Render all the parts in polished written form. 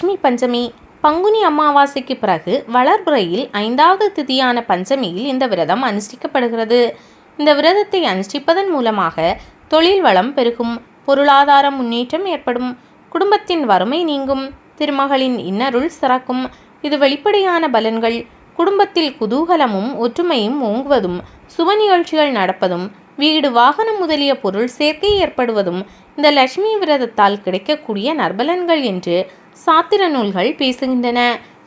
லட்சுமி பஞ்சமி. பங்குனி அமாவாசைக்கு பிறகு வளர்புறையில் 5வது திதியான பஞ்சமியில் இந்த விரதம் அனுஷ்டிக்கப்படுகிறது. இந்த விரதத்தை அனுஷ்டிப்பதன் மூலமாக தொழில் வளம் பெருகும், பொருளாதார முன்னேற்றம் ஏற்படும், குடும்பத்தின் வறுமை நீங்கும், திருமகளின் இன்னருள் சிறக்கும். இது வெளிப்படையான பலன்கள். குடும்பத்தில் குதூகலமும் ஒற்றுமையும் ஓங்குவதும், சுப நிகழ்ச்சிகள் நடப்பதும், வீடு வாகனம் முதலிய பொருள் சேர்க்கை ஏற்படுவதும் இந்த லட்சுமி விரதத்தால் கிடைக்கக்கூடிய நற்பலன்கள் என்று சாத்திர நூல்கள் பேசுகின்றன.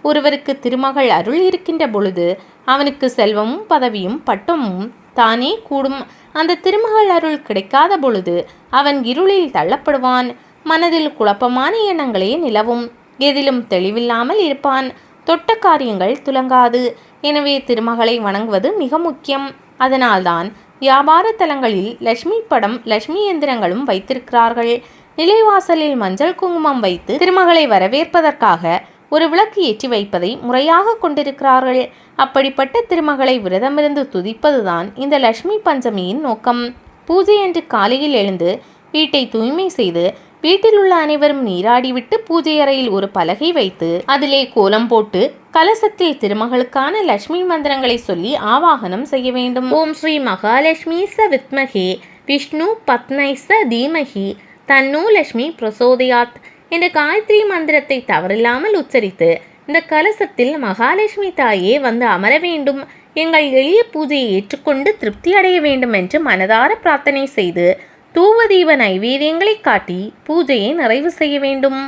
ஒருவருக்கு திருமகள் அருள் இருக்கின்ற பொழுது அவனுக்கு செல்வமும் பதவியும் பட்டமும் தானே கூடும். அந்த திருமகள் அருள் கிடைக்காத பொழுது அவன் இருளில் தள்ளப்படுவான். மனதில் குழப்பமான எண்ணங்களே நிலவும். எதிலும் தெளிவில்லாமல் இருப்பான். தொட்ட காரியங்கள் துலங்காது. எனவே திருமகளை வணங்குவது மிக முக்கியம். அதனால்தான் வியாபார தலங்களில் லட்சுமி படம், லட்சுமி எந்திரங்களும் வைத்திருக்கிறார்கள். நிலைவாசலில் மஞ்சள் குங்குமம் வைத்து திருமகளை வரவேற்பதற்காக ஒரு விளக்கு ஏற்றி வைப்பதை முறையாக கொண்டிருக்கிறார்கள். அப்படிப்பட்ட திருமகளை விரதமிருந்து துதிப்பதுதான் இந்த லட்சுமி பஞ்சமியின் நோக்கம். பூஜை என்று காலையில் எழுந்து வீட்டை தூய்மை செய்து வீட்டில் உள்ள அனைவரும் நீராடிவிட்டு பூஜை அறையில் ஒரு பலகை வைத்து அதிலே கோலம் போட்டு கலசத்தில் திருமகளுக்கான லட்சுமி மந்திரங்களை சொல்லி ஆவாகனம் செய்ய வேண்டும். ஓம் ஸ்ரீ மகாலட்சுமி ச வித்மகே விஷ்ணு பத்னை ச தீமகி தன்னோ லட்சுமி பிரசோதயாத் என்ற காயத்ரி மந்திரத்தை தவறில்லாமல் உச்சரித்து இந்த கலசத்தில் மகாலட்சுமி தாயே வந்து அமர வேண்டும், எங்கள் எளிய பூஜையை ஏற்றுக்கொண்டு திருப்தி அடைய வேண்டும் என்று மனதார பிரார்த்தனை செய்து தூவதீப நைவேத்தியங்களை காட்டி பூஜையை நிறைவு செய்ய வேண்டும்.